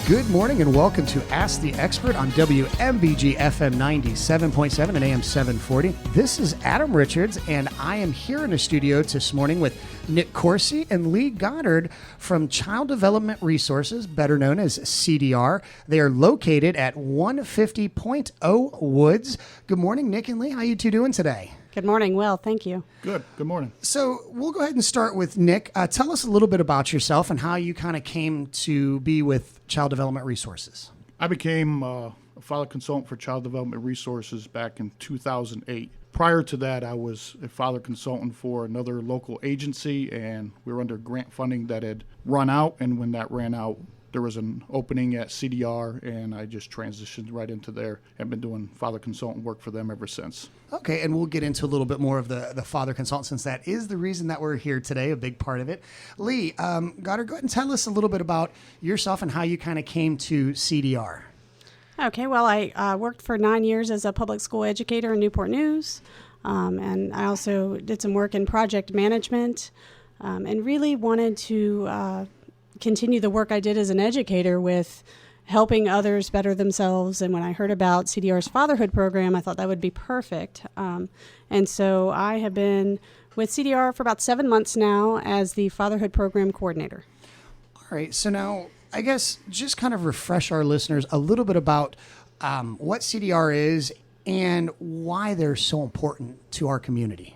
Good morning and welcome to Ask the Expert on WMBG FM 97.7 and AM 740. This is Adam Richards, and I am here in the studio this morning with Nick Corsi and Lee Goddard from Child Development Resources, better known as CDR. They are located at 150.0 Woods. Good morning, Nick and Lee. How you two doing today? Good morning. Well, thank you. Good morning. So we'll go ahead and start with Nick. Tell us a little bit about yourself and how you kind of came to be with Child Development Resources. I became a father consultant for Child Development Resources back in 2008. Prior to that, I was a father consultant for another local agency, and we were under grant funding that had run out. And when that ran out, there was an opening at CDR, and I just transitioned right into there. I've been doing father consultant work for them ever since. Okay, and we'll get into a little bit more of the father consultant, since that is the reason that we're here today, a big part of it. Lee, Goddard, go ahead and tell us a little bit about yourself and how you kind of came to CDR. Okay, well, I worked for 9 years as a public school educator in Newport News, and I also did some work in project management, and really wanted to continue the work I did as an educator with helping others better themselves. And when I heard about CDR's Fatherhood program, I thought that would be perfect. And so I have been with CDR for about 7 months now as the Fatherhood program coordinator. All right. So now, I guess, just kind of refresh our listeners a little bit about what CDR is and why they're so important to our community.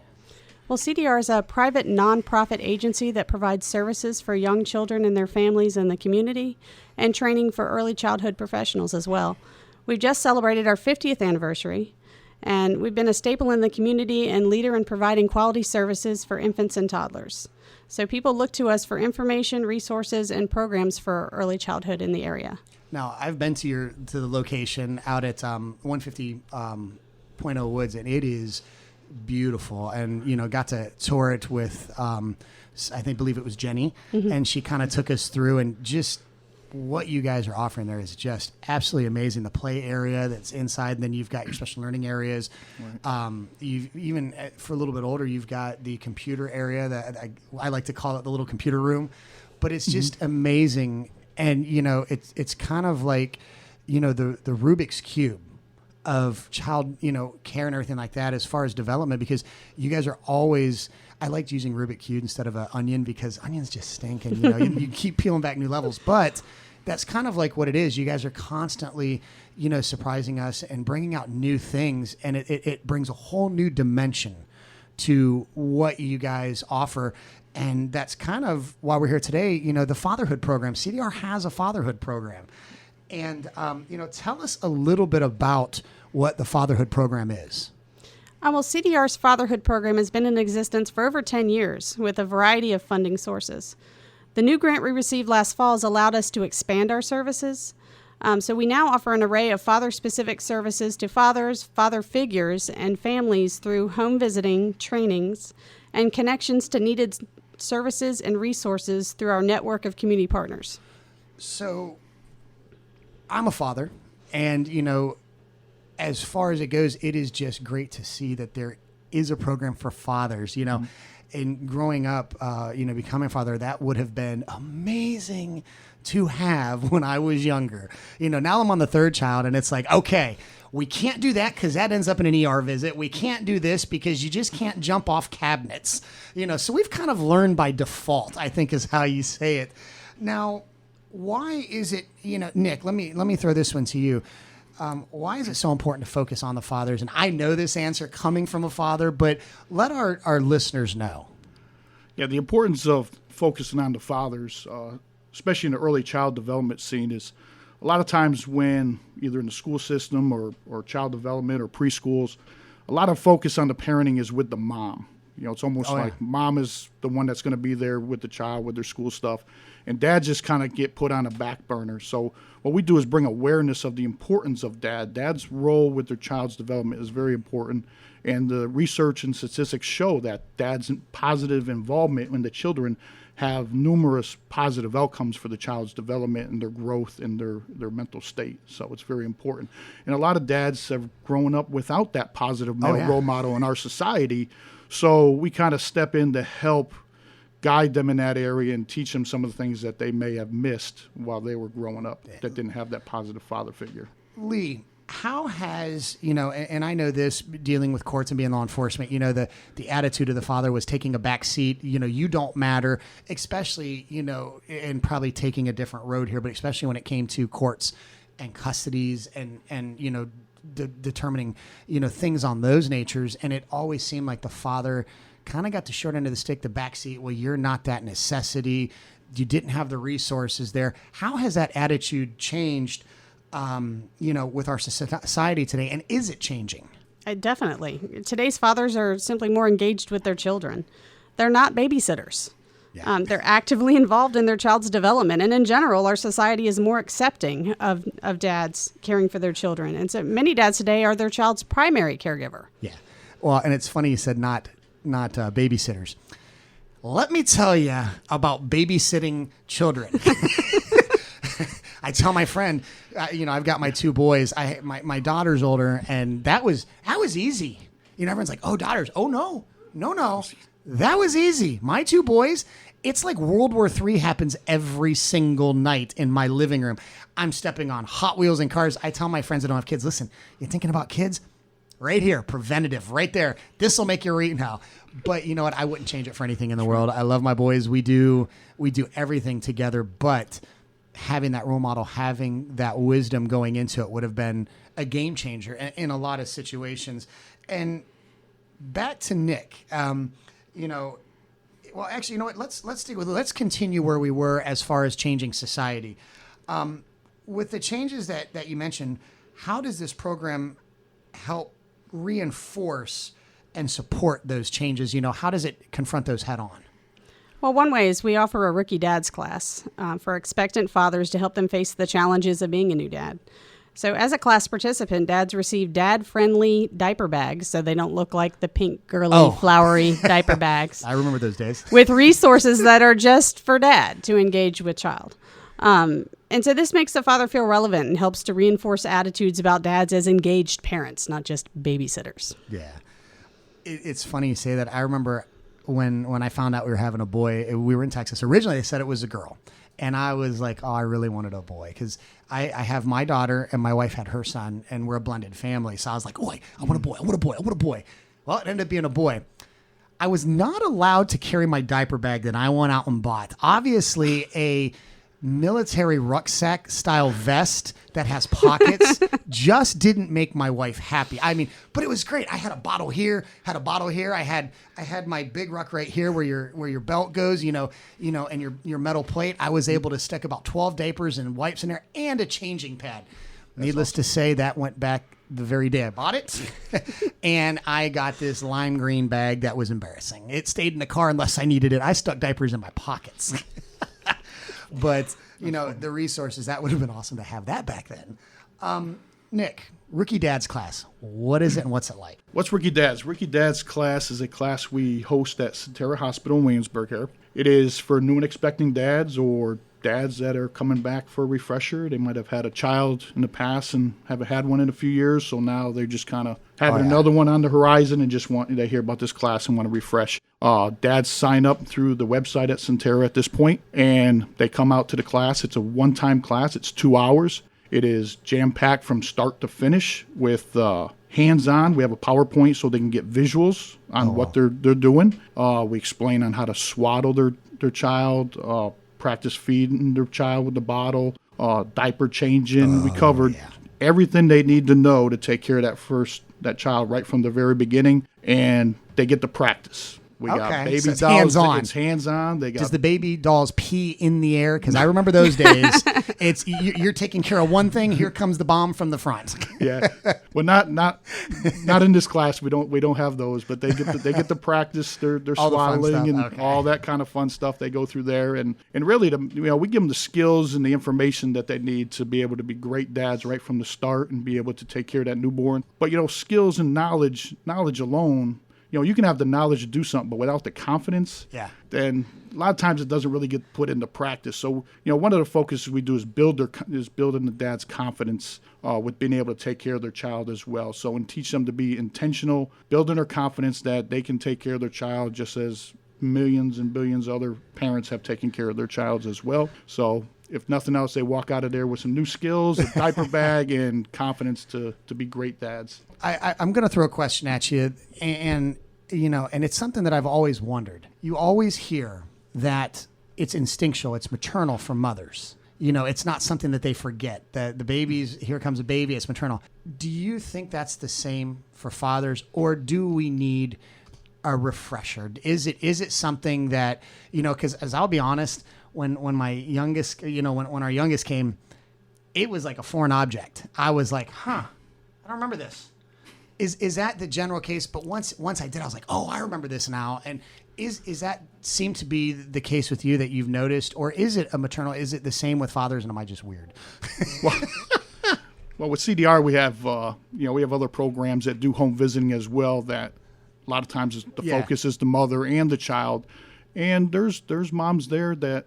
Well, CDR is a private nonprofit agency that provides services for young children and their families in the community and training for early childhood professionals as well. We've just celebrated our 50th anniversary, and we've been a staple in the community and leader in providing quality services for infants and toddlers. So people look to us for information, resources, and programs for early childhood in the area. Now, I've been to the location out at 150.0 Woods, and it is beautiful, and got to tour it with believe it was Jenny, and she kind of took us through, and just what you guys are offering there is just absolutely amazing. The play area that's inside, and then you've got your special learning areas. Right. You've even for a little bit older, you've got the computer area that I like to call it the little computer room, but it's just amazing. And it's kind of like the Rubik's Cube of child, care and everything like that as far as development, because you guys are always, I liked using Rubik's Cube instead of an onion because onions just stink, and you keep peeling back new levels, but that's kind of like what it is. You guys are constantly, surprising us and bringing out new things, and it brings a whole new dimension to what you guys offer. And that's kind of why we're here today. The Fatherhood program, CDR has a Fatherhood program. And, tell us a little bit about what the Fatherhood program is. Well, CDR's Fatherhood program has been in existence for over 10 years with a variety of funding sources. The new grant we received last fall has allowed us to expand our services. So we now offer an array of father-specific services to fathers, father figures, and families through home visiting, trainings, and connections to needed services and resources through our network of community partners. So I'm a father, and, as far as it goes, it is just great to see that there is a program for fathers, and growing up, becoming a father, that would have been amazing to have when I was younger. Now I'm on the third child, and it's like, okay, we can't do that because that ends up in an ER visit. We can't do this because you just can't jump off cabinets, so we've kind of learned by default, I think is how you say it. Now, why is it, Nick, let me throw this one to you. Why is it so important to focus on the fathers? And I know this answer coming from a father, but let our listeners know. Yeah, the importance of focusing on the fathers, especially in the early child development scene, is a lot of times when either in the school system or child development or preschools, a lot of focus on the parenting is with the mom. It's almost like mom is the one that's going to be there with the child, with their school stuff, and dad just kind of get put on a back burner. So what we do is bring awareness of the importance of dad. Dad's role with their child's development is very important, and the research and statistics show that dad's positive involvement in the children have numerous positive outcomes for the child's development and their growth and their mental state. So it's very important. And a lot of dads have grown up without that positive male role model in our society. So we kind of step in to help guide them in that area and teach them some of the things that they may have missed while they were growing up that didn't have that positive father figure. Lee, how has, and I know this dealing with courts and being law enforcement, the attitude of the father was taking a back seat, you don't matter, especially, and probably taking a different road here, but especially when it came to courts and custodies and determining, things on those natures. And it always seemed like the father kind of got the short end of the stick, the back seat. Well, you're not that necessity. You didn't have the resources there. How has that attitude changed, with our society today? And is it changing? Definitely. Today's fathers are simply more engaged with their children. They're not babysitters. Yeah. They're actively involved in their child's development. And in general, our society is more accepting of dads caring for their children. And so many dads today are their child's primary caregiver. Yeah. Well, and it's funny you said not babysitters. Let me tell you about babysitting children. I tell my friend, I've got my two boys. My daughter's older, and that was easy. Everyone's like, oh, daughters. Oh, no. That was easy. My two boys, it's like World War III happens every single night in my living room. I'm stepping on Hot Wheels and cars. I tell my friends that don't have kids, listen, you're thinking about kids? Right here, preventative, right there. This will make you eat now. But you know what? I wouldn't change it for anything in the world. I love my boys. We do everything together. But having that role model, having that wisdom going into it would have been a game changer in a lot of situations. And back to Nick. Well, actually, you know what? Let's continue where we were as far as changing society. With the changes that you mentioned, how does this program help reinforce and support those changes? How does it confront those head on? Well, one way is we offer a rookie dads class for expectant fathers to help them face the challenges of being a new dad. So as a class participant, dads receive dad-friendly diaper bags so they don't look like the pink, girly, flowery diaper bags. I remember those days. With resources that are just for dad to engage with child. And so this makes the father feel relevant and helps to reinforce attitudes about dads as engaged parents, not just babysitters. Yeah. It's funny you say that. I remember when I found out we were having a boy, we were in Texas. Originally, they said it was a girl. And I was like, oh, I really wanted a boy because I have my daughter and my wife had her son, and we're a blended family. So I was like, oh, I want a boy. I want a boy. I want a boy. Well, it ended up being a boy. I was not allowed to carry my diaper bag that I went out and bought. Obviously, a military rucksack style vest that has pockets just didn't make my wife happy. I mean, but it was great. I had a bottle here, I had my big ruck right here where your belt goes, and your metal plate. I was able to stick about 12 diapers and wipes in there and a changing pad. Needless to say, that went back the very day I bought it. And I got this lime green bag that was embarrassing. It stayed in the car unless I needed it. I stuck diapers in my pockets. But, the resources, that would have been awesome to have that back then. Nick, Rookie Dads class, what is it and what's it like? What's Rookie Dads? Rookie Dads class is a class we host at CDR Hospital in Williamsburg here. It is for new and expecting dads or dads that are coming back for a refresher. They might have had a child in the past and haven't had one in a few years, so now they're just kind of having another one on the horizon and just want to hear about this class and want to refresh. Dads sign up through the website at Centera at this point, and they come out to the class. It's a one-time class. It's 2 hours. It is jam-packed from start to finish with hands-on. We have a PowerPoint so they can get visuals on what they're doing. We explain on how to swaddle their child, practice feeding their child with the bottle, diaper changing. We covered everything they need to know to take care of that child right from the very beginning, and they get to practice. We got baby so it's dolls. Hands-on. It's hands-on. Does the baby dolls pee in the air? Because I remember those days. It's you're taking care of one thing. Here comes the bomb from the front. Yeah. Well, not in this class. We don't have those, but they get to practice their swaddling and all that kind of fun stuff they go through there. And really, we give them the skills and the information that they need to be able to be great dads right from the start and be able to take care of that newborn. But skills and knowledge alone. You can have the knowledge to do something, but without the confidence, then a lot of times it doesn't really get put into practice. So, one of the focuses we do is building the dad's confidence with being able to take care of their child as well. So, and teach them to be intentional, building their confidence that they can take care of their child just as millions and billions of other parents have taken care of their child as well. So if nothing else, they walk out of there with some new skills, a diaper bag, and confidence to be great dads. I'm going to throw a question at you, and it's something that I've always wondered. You always hear that it's instinctual, it's maternal for mothers. It's not something that they forget. The babies, here comes a baby, it's maternal. Do you think that's the same for fathers, or do we need a refresher? Is it something that, because as I'll be honest, when my youngest, when our youngest came, it was like a foreign object. I was like, I don't remember this. Is that the general case? But once I did, I was like, oh, I remember this now. And is that seem to be the case with you, that you've noticed, or is it a maternal? Is it the same with fathers? And am I just weird? Well, with CDR, we have we have other programs that do home visiting as well. That a lot of times the focus is the mother and the child, and there's moms there that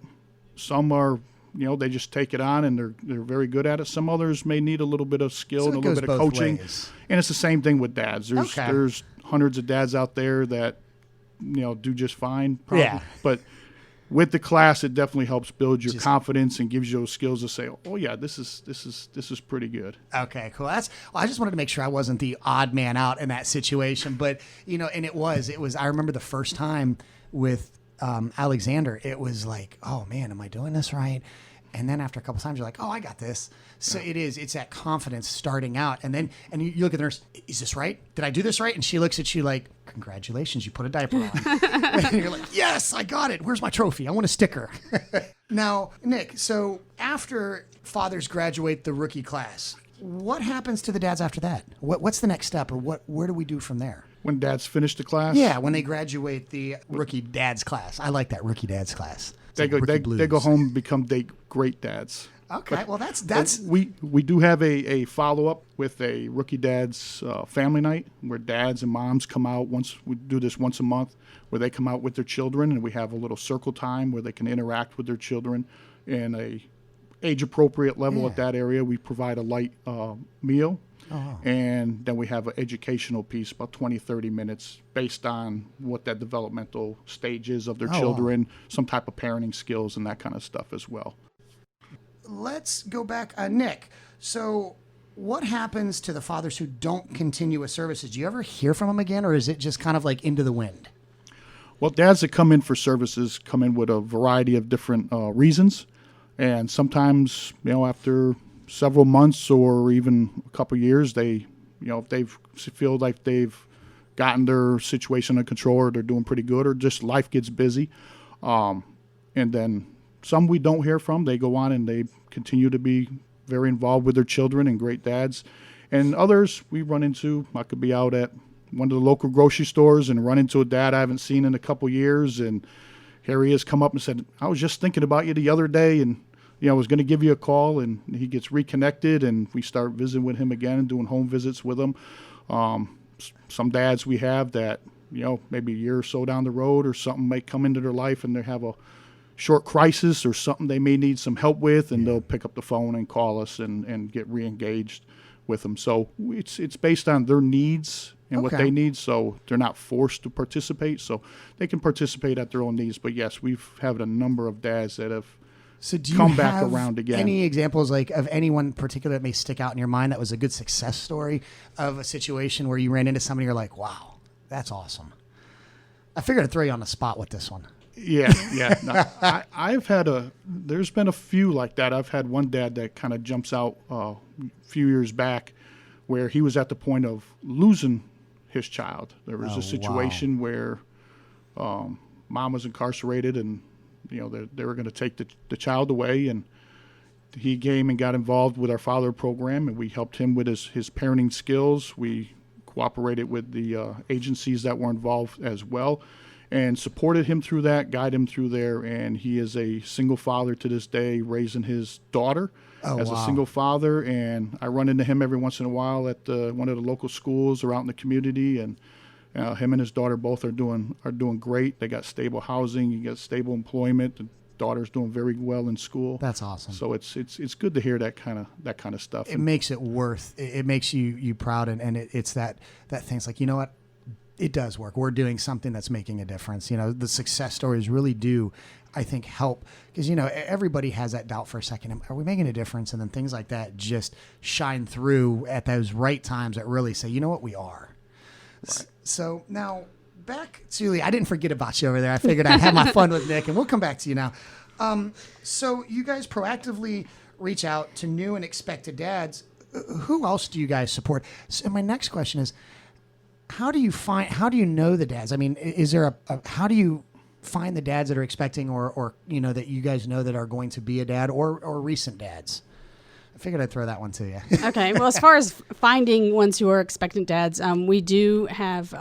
some are. They just take it on and they're very good at it. Some others may need a little bit of skill and a little bit of coaching. Ways. And it's the same thing with dads. There's hundreds of dads out there that do just fine. Probably. Yeah. But with the class, it definitely helps build your confidence and gives you those skills to say, oh yeah, this is pretty good. Okay, cool. I just wanted to make sure I wasn't the odd man out in that situation. But and it was. I remember the first time with Alexander, it was like, oh man, am I doing this right? And then after a couple times, you're like, oh, I got this. So it's that confidence starting out. And you look at the nurse, is this right? Did I do this right? And she looks at you like, congratulations, you put a diaper on. And you're like, yes, I got it. Where's my trophy? I want a sticker. Now, Nick, so after fathers graduate the rookie class, what happens to the dads after that? What's the next step, or where do we do from there? When dads finish the class? Yeah, when they graduate the rookie dads class. I like that, rookie dads class. They go home and become great dads. Okay, but, well that's we do have a follow up with a rookie dads family night where dads and moms come out. We do this once a month, where they come out with their children, and we have a little circle time where they can interact with their children in a age appropriate level at that area. We provide a light meal. Oh. And then we have an educational piece, about 20, 30 minutes, based on what that developmental stage is of their children, some type of parenting skills and that kind of stuff as well. Let's go back. Nick, so what happens to the fathers who don't continue with services? Do you ever hear from them again, or is it just kind of like into the wind? Well, dads that come in for services come in with a variety of different reasons. And sometimes, after several months or even a couple of years, they, if they feel like they've gotten their situation under control, or they're doing pretty good, or just life gets busy. And then some we don't hear from. They go on and they continue to be very involved with their children and great dads. And others we run into, I could be out at one of the local grocery stores and run into a dad I haven't seen in a couple of years, and here he has come up and said, I was just thinking about you the other day, and I was going to give you a call. And he gets reconnected, and we start visiting with him again and doing home visits with him. Some dads we have that, maybe a year or so down the road, or something may come into their life and they have a short crisis or something they may need some help with, and they'll pick up the phone and call us and get re-engaged with them. So it's based on their needs and what they need, so they're not forced to participate. So they can participate at their own needs. But yes, we've had a number of dads that have come back around again. Any examples of anyone particular that may stick out in your mind that was a good success story of a situation where you ran into somebody you're like, wow, that's awesome? I figured I'd throw you on the spot with this one. Yeah. No, there's been a few like that. I've had one dad that kind of jumps out a few years back where he was at the point of losing his child. There was a situation where mom was incarcerated, and they were going to take the child away, and he came and got involved with our Fatherhood program, and we helped him with his parenting skills. We cooperated with the agencies that were involved as well, and supported him through that, guided him through there, and he is a single father to this day, raising his daughter a single father. And I run into him every once in a while at one of the local schools or out in the community, and him and his daughter both are doing great. They got stable housing, you got stable employment. The daughter's doing very well in school. That's awesome. So it's good to hear that kind of stuff. It makes it makes you proud, and it's that thing. It's like, you know what? it does work. We're doing something that's making a difference. You know, the success stories really do, I think, help, because, you know, everybody has that doubt for a second. Are we making a difference? And then things like that just shine through at those right times that really say, you know what, we are. Right. So now back to Lee. I didn't forget about you over there. I figured I'd have my fun with Nick, and we'll come back to you now. So you guys proactively reach out to new and expected dads. Who else do you guys support? So my next question is, how do you know the dads? I mean, is there how do you find the dads that are expecting or you know, that you guys know that are going to be a dad or recent dads? I figured I'd throw that one to you. Okay. Well, as far as finding ones who are expectant dads, we do have,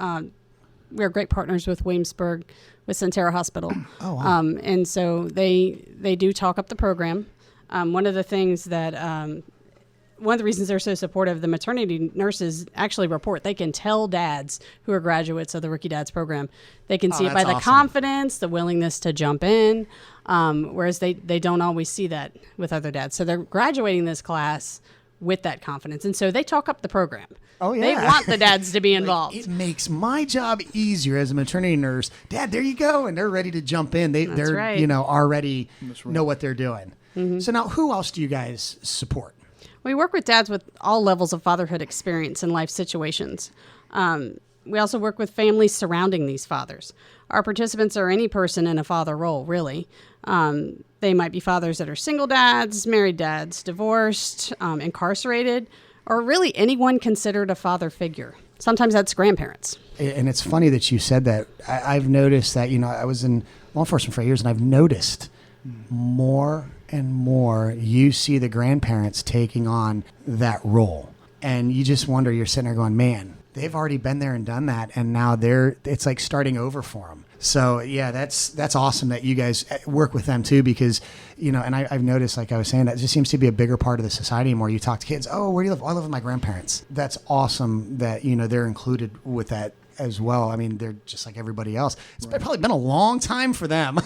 we're great partners with Williamsburg, with Centera Hospital. Oh, wow. And so they do talk up the program. One of the things that, one of the reasons they're so supportive, the maternity nurses actually report they can tell dads who are graduates of the Rookie Dads program. They can see it by the confidence, the willingness to jump in, whereas they don't always see that with other dads. So they're graduating this class with that confidence. And so they talk up the program. Oh, yeah. They want the dads to be involved. It makes my job easier as a maternity nurse. Dad, there you go. And they're ready to jump in. They're right. You know, already know what they're doing. Mm-hmm. So now, who else do you guys support? We work with dads with all levels of fatherhood experience and life situations. We also work with families surrounding these fathers. Our participants are any person in a father role, really. They might be fathers that are single dads, married dads, divorced, incarcerated, or really anyone considered a father figure. Sometimes that's grandparents. And it's funny that you said that. I've noticed that, you know, I was in law enforcement for years, and I've noticed more and more you see the grandparents taking on that role. And you just wonder, you're sitting there going, man, they've already been there and done that, and now it's like starting over for them. So yeah, that's awesome that you guys work with them too, because, you know, and I've noticed, like I was saying, that just seems to be a bigger part of the society anymore. You talk to kids, oh, where do you live? Oh, I live with my grandparents. That's awesome that, you know, they're included with that as well. I mean, they're just like everybody else. It's probably been a long time for them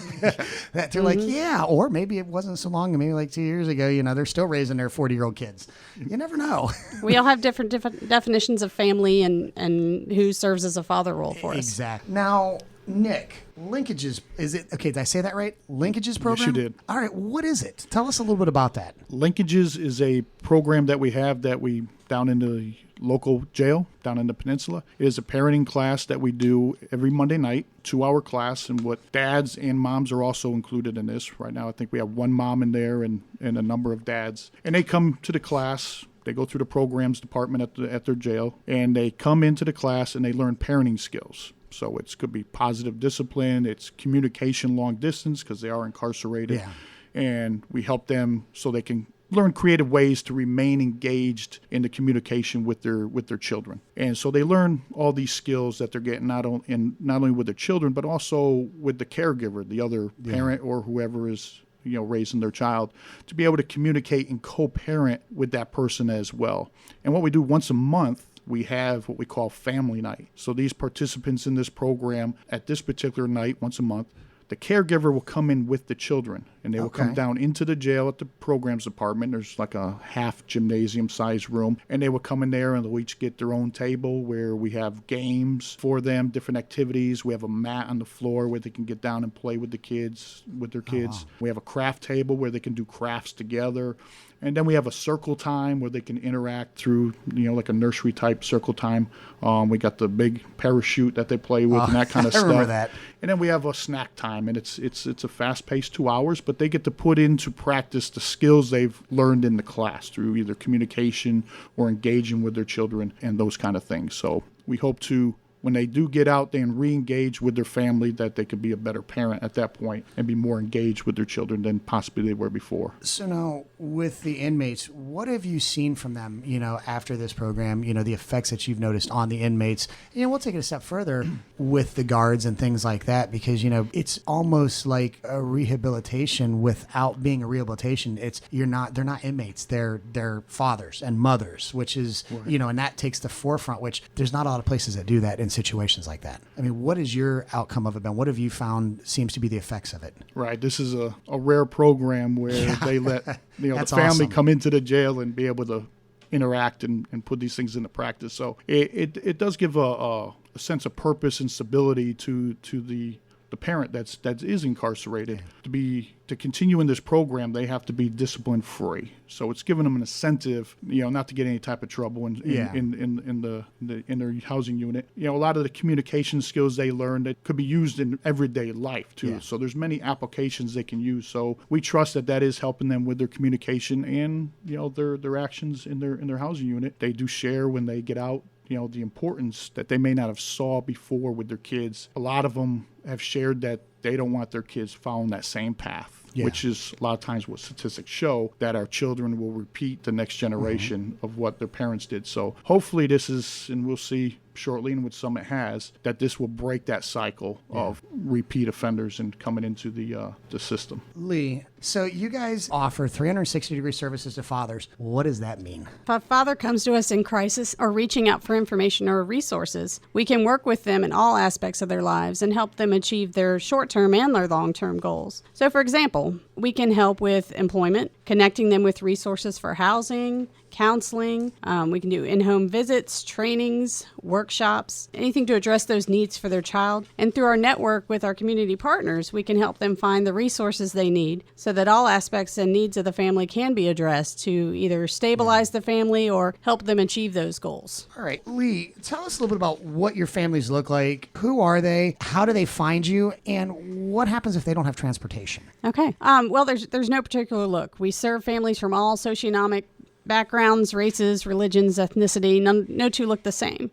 that they're like, yeah, or maybe it wasn't so long, maybe like 2 years ago, you know, they're still raising their 40-year-old kids. You never know. We all have different definitions of family and who serves as a father role for us. Exactly. Now, Nick, Linkages, is it, okay, did I say that right? Linkages program? Yes, you did. All right, what is it? Tell us a little bit about that. Linkages is a program that we have down in the local jail down in the peninsula. It is a parenting class that we do every Monday night, 2-hour class, and what dads and moms are also included in this. Right now, I think we have one mom in there and a number of dads. And they come to the class. They go through the programs department at their jail, and they come into the class and they learn parenting skills. So it could be positive discipline, it's communication long distance because they are incarcerated. Yeah. And we help them so they can learn creative ways to remain engaged in the communication with their children. And so they learn all these skills that they're getting not only with their children, but also with the caregiver, the other parent or whoever is, you know, raising their child, to be able to communicate and co-parent with that person as well. And what we do once a month, we have what we call family night. So these participants in this program at this particular night, once a month, the caregiver will come in with the children, and they will come down into the jail at the programs department. There's like a half gymnasium size room, and they will come in there and they'll each get their own table where we have games for them, different activities. We have a mat on the floor where they can get down and play with their kids. Oh, wow. We have a craft table where they can do crafts together. And then we have a circle time where they can interact through, you know, like a nursery type circle time. We got the big parachute that they play with and that kind of stuff. I remember that. And then we have a snack time, and it's a fast-paced 2 hours, but they get to put into practice the skills they've learned in the class through either communication or engaging with their children and those kind of things. So we hope to, when they do get out there and re-engage with their family, that they could be a better parent at that point and be more engaged with their children than possibly they were before. So now, with the inmates, what have you seen from them, you know, after this program, you know, the effects that you've noticed on the inmates? You know, we'll take it a step further with the guards and things like that, because, you know, it's almost like a rehabilitation without being a rehabilitation. They're not inmates. They're fathers and mothers, which is, you know, and that takes the forefront, which there's not a lot of places that do that in situations like that. I mean, what is your outcome of it been? What have you found seems to be the effects of it? Right. This is a rare program where they let, you know, the family come into the jail and be able to interact and put these things into practice. So it does give a a sense of purpose and stability to the parent that is incarcerated. To continue in this program, they have to be discipline free. So it's giving them an incentive, not to get any type of trouble in their housing unit. A lot of the communication skills they learn that could be used in everyday life too. Yeah. So there's many applications they can use. So we trust that is helping them with their communication and their actions in their housing unit. They do share when they get out, the importance that they may not have saw before with their kids. A lot of them have shared that they don't want their kids following that same path, which is a lot of times what statistics show, that our children will repeat the next generation of what their parents did. So hopefully this is, and we'll see shortly, and with some it has, that this will break that cycle of repeat offenders and coming into the system. Lee, so you guys offer 360-degree services to fathers. What does that mean? If a father comes to us in crisis or reaching out for information or resources, we can work with them in all aspects of their lives and help them achieve their short-term and their long-term goals. So, for example, we can help with employment, connecting them with resources for housing, counseling. We can do in-home visits, trainings, workshops, anything to address those needs for their child. And through our network with our community partners, we can help them find the resources they need so that all aspects and needs of the family can be addressed to either stabilize the family or help them achieve those goals. All right, Lee, tell us a little bit about what your families look like. Who are they? How do they find you? And what happens if they don't have transportation? Okay. Well, there's no particular look. We serve families from all socioeconomic backgrounds, races, religions, ethnicity. No two look the same.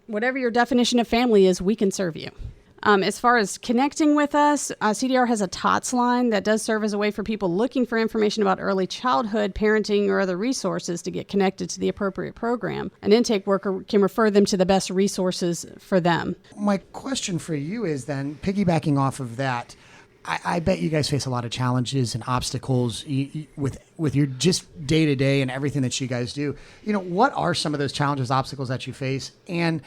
Whatever your definition of family is, we can serve you. As far as connecting with us, CDR has a TOTS line that does serve as a way for people looking for information about early childhood, parenting, or other resources to get connected to the appropriate program. An intake worker can refer them to the best resources for them. My question for you is then, piggybacking off of that, I bet you guys face a lot of challenges and obstacles with your just day-to-day and everything that you guys do. What are some of those challenges, obstacles that you face? And,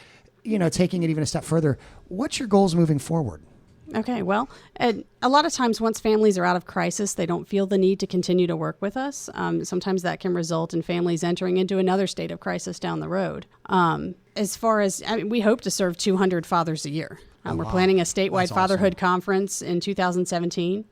taking it even a step further, what's your goals moving forward? Okay, well, a lot of times once families are out of crisis, they don't feel the need to continue to work with us. Sometimes that can result in families entering into another state of crisis down the road. As far as, we hope to serve 200 fathers a year. We're planning a statewide Fatherhood conference in 2017,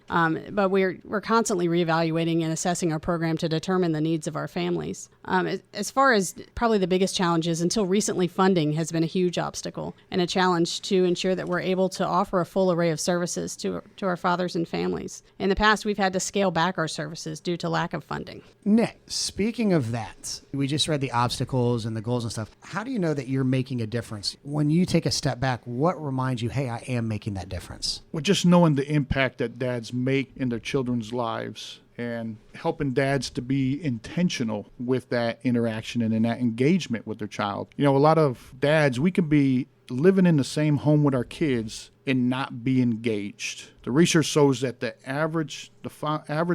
but we're constantly reevaluating and assessing our program to determine the needs of our families. As far as probably the biggest challenges, until recently, funding has been a huge obstacle and a challenge to ensure that we're able to offer a full array of services to our fathers and families. In the past, we've had to scale back our services due to lack of funding. Nick, speaking of that, we just read the obstacles and the goals and stuff. How do you know that you're making a difference? When you take a step back, what reminds you, hey, I am making that difference? Well, just knowing the impact that dads make in their children's lives and helping dads to be intentional with that interaction and in that engagement with their child. A lot of dads, we can be living in the same home with our kids and not be engaged. The research shows that the average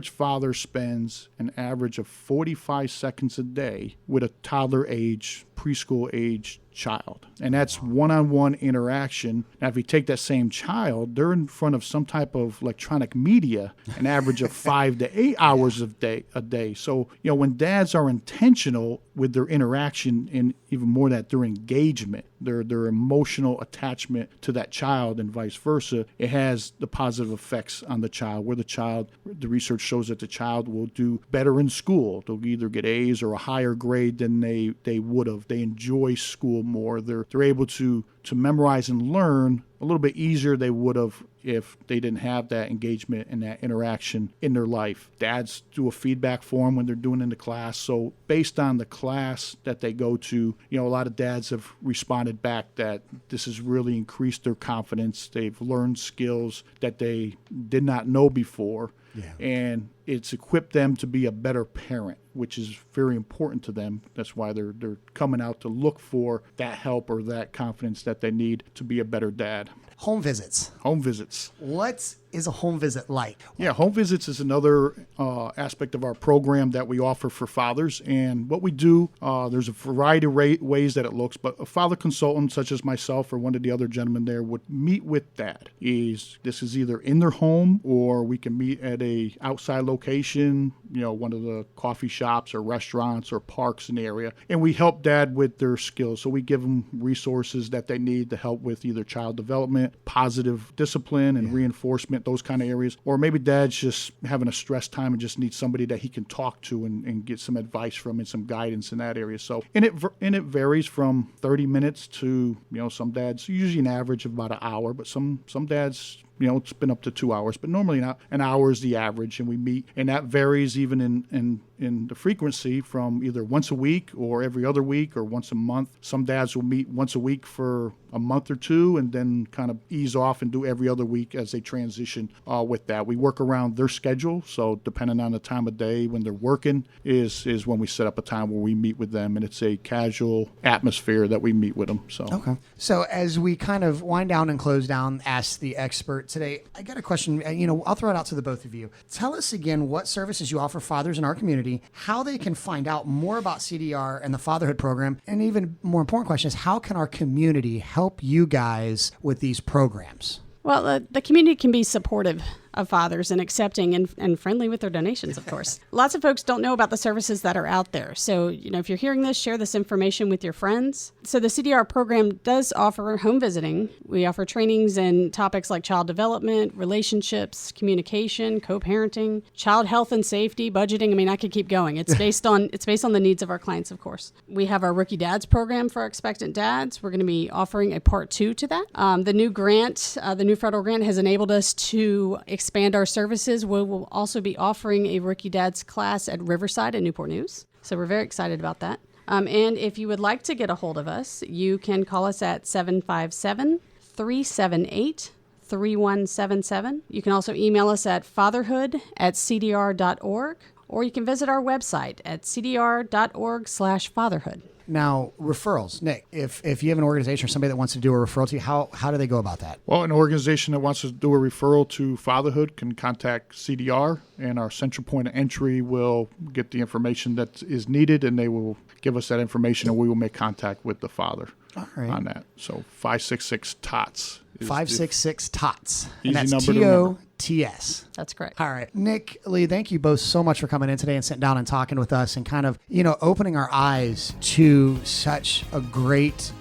father spends an average of 45 seconds a day with a toddler age, preschool age child. And that's one-on-one interaction. Now, if you take that same child, they're in front of some type of electronic media, an average of 5 to 8 hours a day. So, when dads are intentional with their interaction and even more that their engagement, their emotional attachment to that child and vice versa, it has the positive effects on the child, where the research shows that the child will do better in school. They'll either get A's or a higher grade than they would have. They enjoy school more. They're able to memorize and learn a little bit easier they would have if they didn't have that engagement and that interaction in their life. Dads do a feedback form when they're doing in the class. So based on the class that they go to, a lot of dads have responded back that this has really increased their confidence. They've learned skills that they did not know before. Yeah. And it's equipped them to be a better parent, which is very important to them. That's why they're coming out to look for that help or that confidence that they need to be a better dad. Home visits. Home visits. What is a home visit like? Yeah, home visits is another aspect of our program that we offer for fathers. And what we do, there's a variety of ways that it looks, but a father consultant such as myself or one of the other gentlemen there would meet with dad. This is either in their home, or we can meet at a outside location, one of the coffee shops or restaurants or parks in the area. And we help dad with their skills. So we give them resources that they need to help with either child development, positive discipline and reinforcement, those kind of areas. Or maybe dad's just having a stress time and just needs somebody that he can talk to and get some advice from and some guidance in that area. So, and it varies from 30 minutes to, some dads, usually an average of about an hour, but some dads, it's been up to 2 hours, but normally an hour is the average, and we meet, and that varies even in the frequency from either once a week or every other week or once a month. Some dads will meet once a week for a month or two and then kind of ease off and do every other week as they transition with that. We work around their schedule, so depending on the time of day when they're working is when we set up a time where we meet with them, and it's a casual atmosphere that we meet with them. So okay. So as we kind of wind down and close down, Ask the Expert today, I got a question. I'll throw it out to the both of you. Tell us again what services you offer fathers in our community, how they can find out more about CDR and the Fatherhood program, and even more important question is, how can our community help you guys with these programs? Well, the community can be supportive of fathers and accepting and friendly with their donations, of course. Lots of folks don't know about the services that are out there. So, if you're hearing this, share this information with your friends. So the CDR program does offer home visiting. We offer trainings in topics like child development, relationships, communication, co-parenting, child health and safety, budgeting. I mean, I could keep going. It's based on the needs of our clients, of course. We have our Rookie Dads program for our expectant dads. We're going to be offering a part 2 to that. The new grant, the new federal grant has enabled us to expand our services. We will also be offering a Rookie Dads class at Riverside and Newport News. So we're very excited about that. And if you would like to get a hold of us, you can call us at 757-378-3177. You can also email us at fatherhood@cdr.org, or you can visit our website at cdr.org/fatherhood. Now, referrals. Nick, if you have an organization or somebody that wants to do a referral to you, how do they go about that? Well, an organization that wants to do a referral to Fatherhood can contact CDR, and our central point of entry will get the information that is needed, and they will give us that information, and we will make contact with the father on that. So 566-TOTS. 566-TOTS. Easy And that's number to remember. TS. That's correct. All right. Nick, Lee, thank you both so much for coming in today and sitting down and talking with us and kind of, opening our eyes to such a great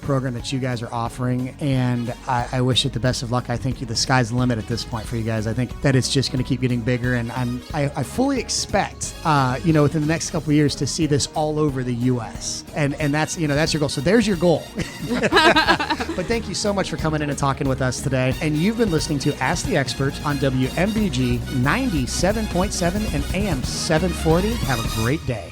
program that you guys are offering. And I wish it the best of luck. I think the sky's the limit at this point for you guys. I think that it's just going to keep getting bigger. And I fully expect, within the next couple of years to see this all over the U.S. And that's your goal. So there's your goal. But thank you so much for coming in and talking with us today. And you've been listening to Ask the Expert on WMBG 97.7 and AM 740. Have a great day.